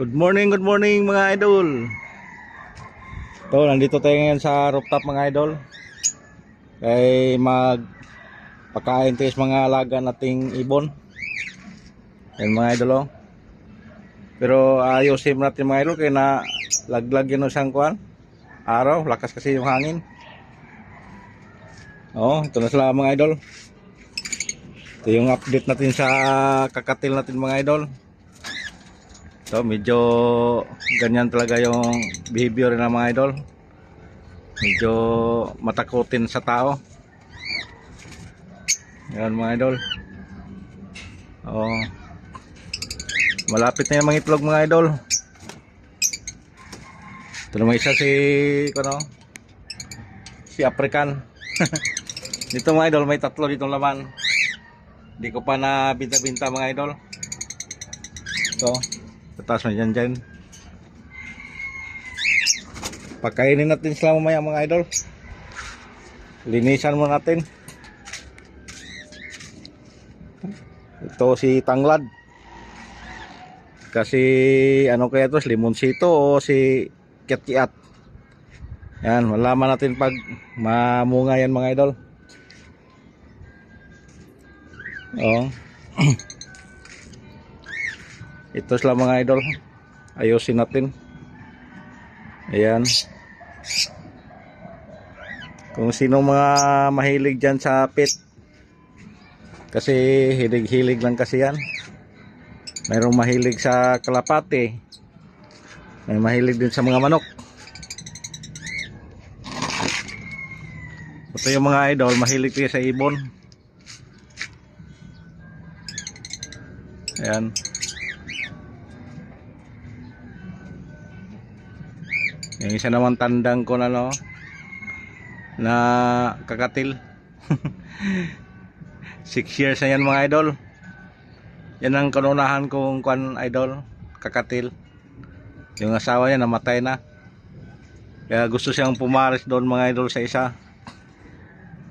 Good morning mga idol. So, nandito tayo ngayon sa rooftop mga idol. Ay magpakain tayo sa mga alaga nating ibon. Yan mga idol oh. Pero ayusin natin mga idol kaya na laglag yun ng isang kuwan. Araw, lakas kasi yung hangin. Oh, ito na sila mga idol. Ito yung update natin sa kakatil natin mga idol. So medyo ganyan talaga yung behavior ng mga idol. Medyo matakutin sa tao. Yan mga idol. Oh. Malapit na yung mga itlog mga idol. Ito naman isa si African. Dito mga idol may tatlo ditong laman. Hindi ko pa na binta-binta mga idol. So tatas na dyan. Pakainin natin sila mamaya mga idol. Linisan mo natin. Ito si Tanglad. Kasi ano kaya ito, Limoncito o si Kiat-Kiat. Yan, malaman natin pag mamunga yan mga idol. Oh. Ito sila mga idol. Ayusin natin. Ayan. Kung sino mga mahilig dyan sa pet. Kasi hilig-hilig lang kasi yan. Mayroong mahilig sa kalapate. May mahilig din sa mga manok. Ito yung mga idol, mahilig din sa ibon. Ayan. Yung isa naman tandang ko na kakatil. 6 years na yan mga idol. Yan ang kanunahan kong idol, kakatil. Yung asawa niya namatay na. Kaya gusto siyang pumaris doon mga idol sa isa.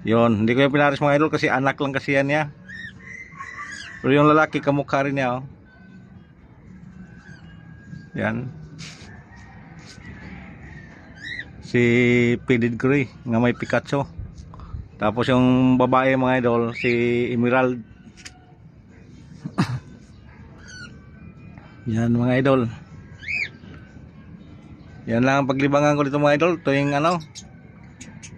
Yun, hindi ko yung pinaris mga idol kasi anak lang kasi yan niya. Pero yung lalaki kamukha rin niya oh. Yan. Si Pedigree nga may Pikachu. Tapos yung babae mga idol si Emerald. Yan mga idol. Yan lang ang paglibangan ko dito mga idol. Tuwing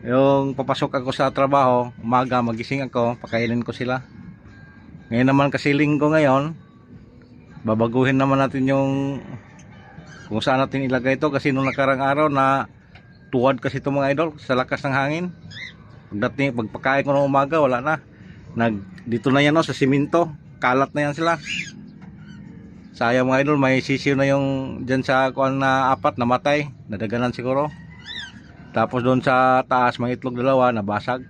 yung papasok ako sa trabaho, umaga magising ako, pakainin ko sila. Ngayon naman kasi linggo ngayon, babaguhin naman natin yung kung saan natin ilagay ito kasi nung nakarang araw na tuwad kasi ito mga idol sa lakas ng hangin. Pagpakain ko ng umaga wala na. Dito na yan sa simento. Kalat na yan sila. Sayang mga idol, may sisiw na yung dyan sa kuan na apat namatay. Nadaganan siguro. Tapos doon sa taas mga itlog dalawa nabasag.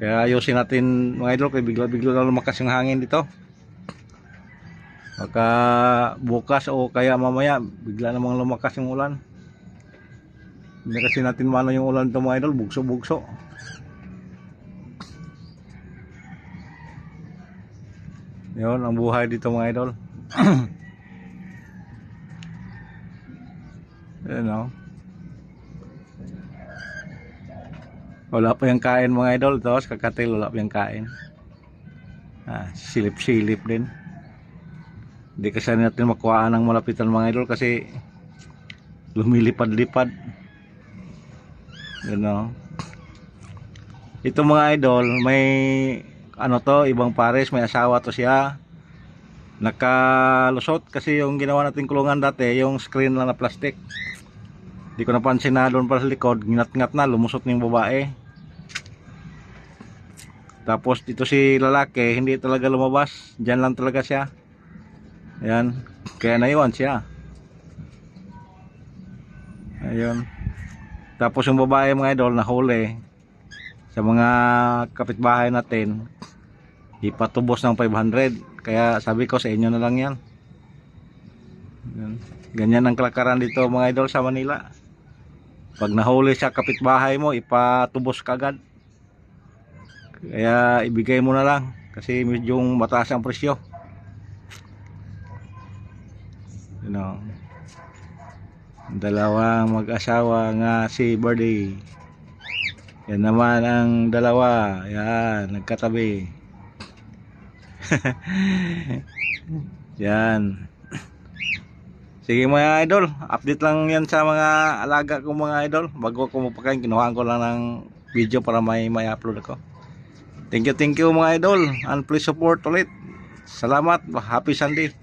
Kaya ayusin natin mga idol kaya bigla-bigla na lumakas yung hangin dito. Baka bukas o kaya mamaya bigla namang lumakas yung ulan. Hindi kasi natin mano yung ulan ito mga idol, bugso-bugso. Yun ang buhay dito mga idol. Yan o. Wala pa yung kain mga idol. Tapos kakatil wala pa yung kain. Silip-silip din. Hindi kasi natin makuhaan ng malapitan mga idol kasi lumilipad-lipad. You know. Ito mga idol, may ibang pares, may asawa to siya. Nakalusot kasi yung ginawa nating kulungan dati, yung screen lang na plastic. Hindi ko napansin na doon pa sa likod, ngat-ngat na, lumusot ng babae. Tapos dito si lalaki, hindi talaga lumabas, dyan lang talaga siya. Ayan, kaya naiwan siya. Ayun. Tapos yung babae mga idol nahuli sa mga kapitbahay natin, ipatubos ng 500. Kaya sabi ko sa inyo na lang yan. Ganyan ang kalakaran dito mga idol sa Manila. Pag nahuli sa kapitbahay mo, ipatubos kagad. Kaya ibigay mo na lang kasi medyo mataas ang presyo. You know, dalawang mag-asawa nga si Birdie. Yan naman ang dalawa. Yan, nagkatabi. Yan. Sige mga idol, update lang yan sa mga alaga ko mga idol. Bago ko mapakain, kinuhaan ko lang ng video para may upload ako. Thank you mga idol. And please support ulit. Salamat. Happy Sunday.